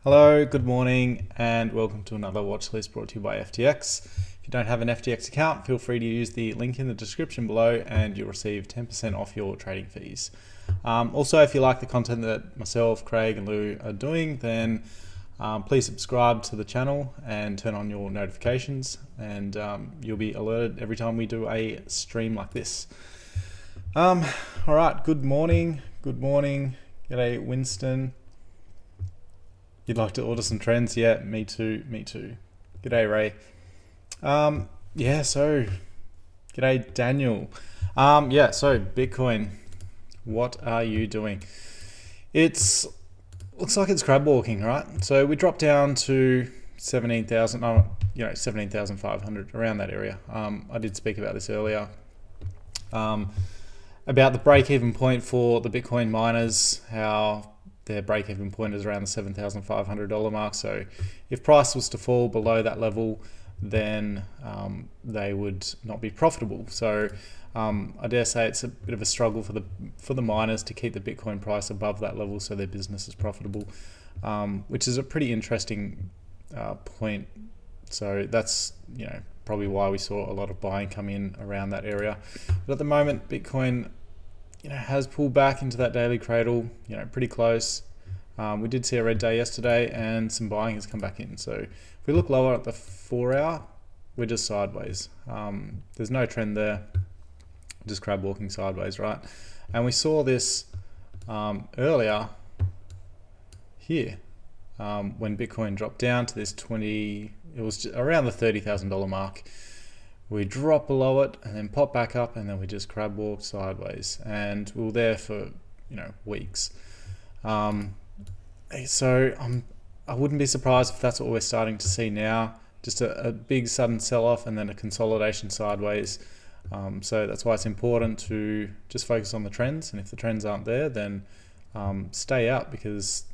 Hello, good morning, and welcome to another watch list brought to you by FTX. If you don't have an FTX account, feel free to use the link in the description below and you'll receive 10% off your trading fees. Also, if you like the content that myself, Craig, and Lou are doing, then please subscribe to the channel and turn on your notifications, and you'll be alerted every time we do a stream like this. All right, good morning. G'day, Winston. You'd like to order some trends? Yeah, me too. G'day, Ray. So g'day, Daniel. So Bitcoin, what are you doing? Looks like it's crab walking, right? So we dropped down to 17,000, 17,500, around that area. I did speak about this earlier. About the break-even point for the Bitcoin miners, how their break-even point is around the $7,500 mark. So if price was to fall below that level, then they would not be profitable. So I dare say it's a bit of a struggle for the miners to keep the Bitcoin price above that level so their business is profitable, which is a pretty interesting point. So that's probably why we saw a lot of buying come in around that area. But at the moment, Bitcoin has pulled back into that daily cradle, pretty close. We did see a red day yesterday and some buying has come back in. So if we look lower at the 4 hour, we're just sideways. There's no trend there, just crab walking sideways, right? And we saw this earlier here when Bitcoin dropped down to this it was around the $30,000 mark. We drop below it and then pop back up, and then we just crab walked sideways, and we were there for weeks. So I wouldn't be surprised if that's what we're starting to see now, just a big sudden sell-off and then a consolidation sideways. So that's why it's important to just focus on the trends, and if the trends aren't there, then stay out, because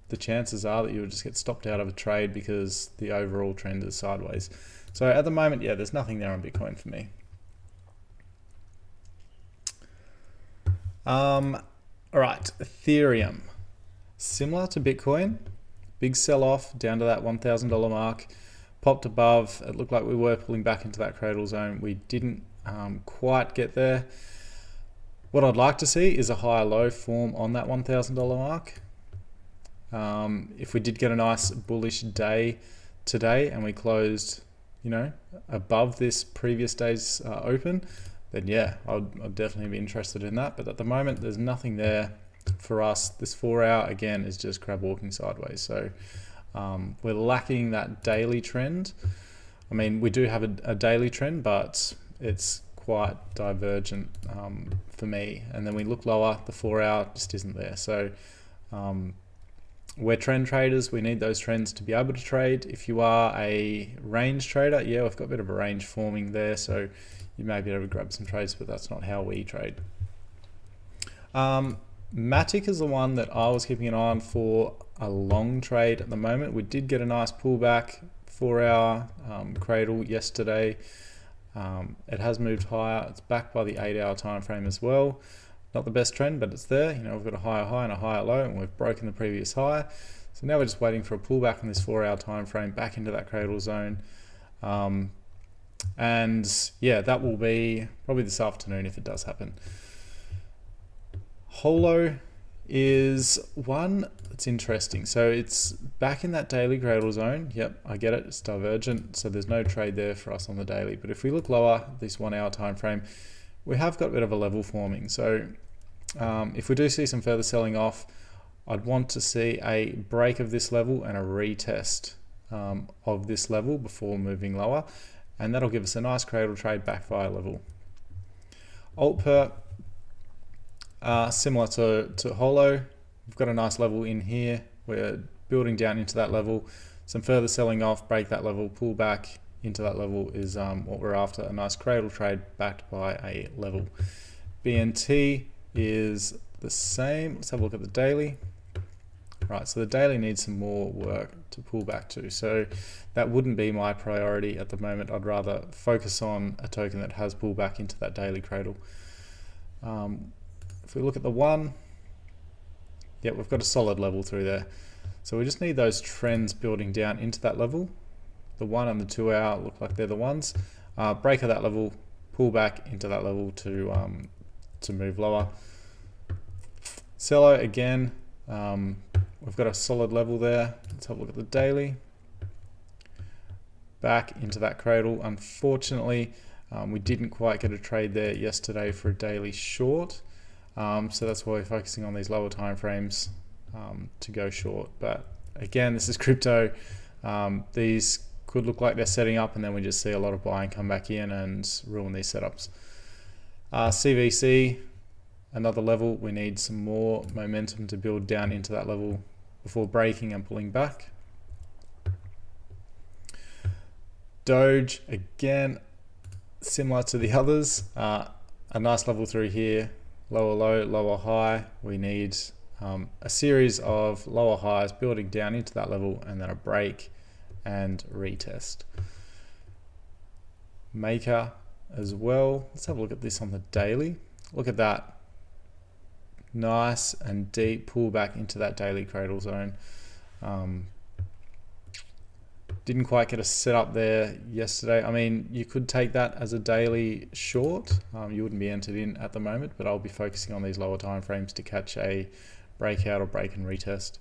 the chances are that you'll just get stopped out of a trade because the overall trend is sideways. So at the moment, there's nothing there on Bitcoin for me. All right, Ethereum. Similar to Bitcoin, big sell-off down to that $1,000 mark, popped above. It looked like we were pulling back into that cradle zone. We didn't quite get there. What I'd like to see is a higher low form on that $1,000 mark. If we did get a nice bullish day today and we closed above this previous day's open, then I'd definitely be interested in that. But at the moment, there's nothing there for us. This 4 hour again is just crab walking sideways. So we're lacking that daily trend. I mean, we do have a daily trend, but it's quite divergent for me. And then we look lower, the 4 hour just isn't there. So we're trend traders. We need those trends to be able to trade. If you are a range trader, we've got a bit of a range forming there, so you may be able to grab some trades, but that's not how we trade. Matic is the one that I was keeping an eye on for a long trade at the moment. We did get a nice pullback, 4 hour cradle yesterday. It has moved higher. It's backed by the 8 hour time frame as well. Not the best trend, but it's there. We've got a higher high and a higher low, and we've broken the previous high. So now we're just waiting for a pullback on this 4 hour time frame back into that cradle zone. That will be probably this afternoon if it does happen. Holo is one that's interesting. So it's back in that daily cradle zone. Yep, I get it. It's divergent, so there's no trade there for us on the daily. But if we look lower, this 1 hour time frame, we have got a bit of a level forming. So if we do see some further selling off, I'd want to see a break of this level and a retest of this level before moving lower, and that'll give us a nice cradle trade back via level. Altper, similar to Holo, we've got a nice level in here. We're building down into that level. Some further selling off, break that level, pull back into that level is what we're after, a nice cradle trade backed by a level. BNT is the same. Let's have a look at the daily. Right, so the daily needs some more work to pull back to, so that wouldn't be my priority at the moment. I'd rather focus on a token that has pulled back into that daily cradle. If we look at the one, we've got a solid level through there. So we just need those trends building down into that level. The 1 and the 2 hour look like they're the ones. Break of that level, pull back into that level to move lower. Sello again, we've got a solid level there. Let's have a look at the daily. Back into that cradle. Unfortunately, we didn't quite get a trade there yesterday for a daily short. So that's why we're focusing on these lower time frames to go short. But again, this is crypto. These could look like they're setting up, and then we just see a lot of buying come back in and ruin these setups. CVC, another level. We need some more momentum to build down into that level before breaking and pulling back. Doge, again, similar to the others, a nice level through here, lower low, lower high. We need a series of lower highs building down into that level, and then a break and retest. Maker as well. Let's have a look at this on the daily. Look at that. Nice and deep pullback into that daily cradle zone. Didn't quite get a setup there yesterday. I mean, you could take that as a daily short. You wouldn't be entered in at the moment, but I'll be focusing on these lower time frames to catch a breakout or break and retest.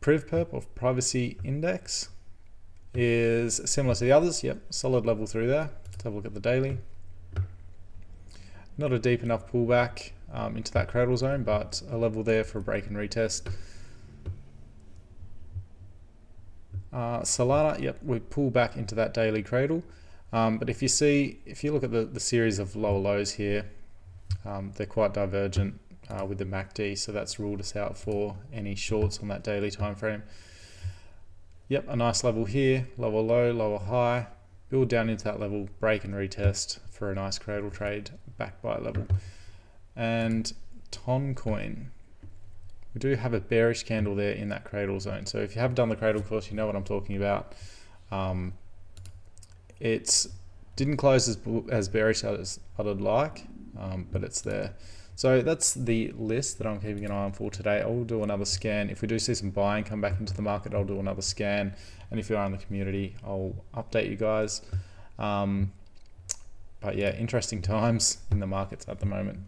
PrivPerp, or Privacy Index, is similar to the others. Yep, solid level through there. Let's have a look at the daily. Not a deep enough pullback into that cradle zone, but a level there for a break and retest. Solana, yep, we pull back into that daily cradle. But if you look at the series of lower lows here, they're quite divergent with the MACD, so that's ruled us out for any shorts on that daily time frame. Yep, a nice level here, lower low, lower high, build down into that level, break and retest for a nice cradle trade back by level. And Toncoin, we do have a bearish candle there in that cradle zone. So if you have done the cradle course, you know what I'm talking about. It didn't close as bearish as I'd like, but it's there. So that's the list that I'm keeping an eye on for today. I'll do another scan. If we do see some buying come back into the market, I'll do another scan. And if you are in the community, I'll update you guys. But yeah, interesting times in the markets at the moment.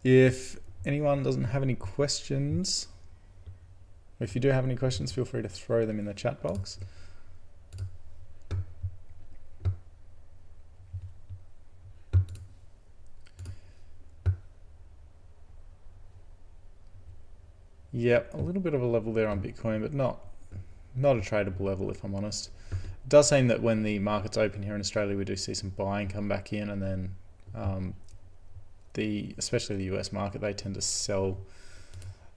If anyone doesn't have any questions, if you do have any questions, feel free to throw them in the chat box. Yep, a little bit of a level there on Bitcoin, but not a tradable level, if I'm honest. It does seem that when the markets open here in Australia, we do see some buying come back in, and then especially the US market, they tend to sell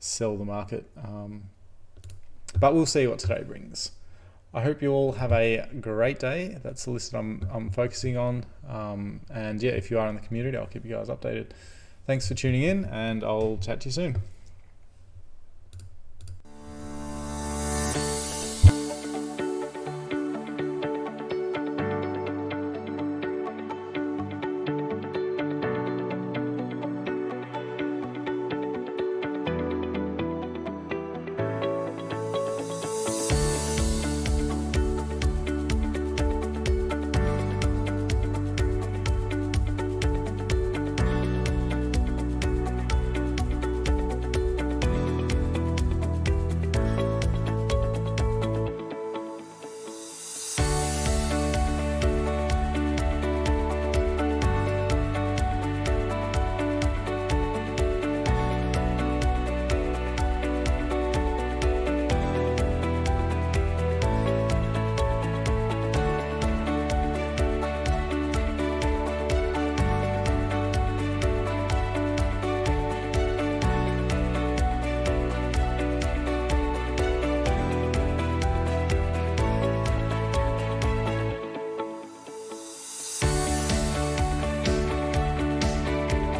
the market. But we'll see what today brings. I hope you all have a great day. That's the list that I'm focusing on. And yeah, if you are in the community, I'll keep you guys updated. Thanks for tuning in, and I'll chat to you soon.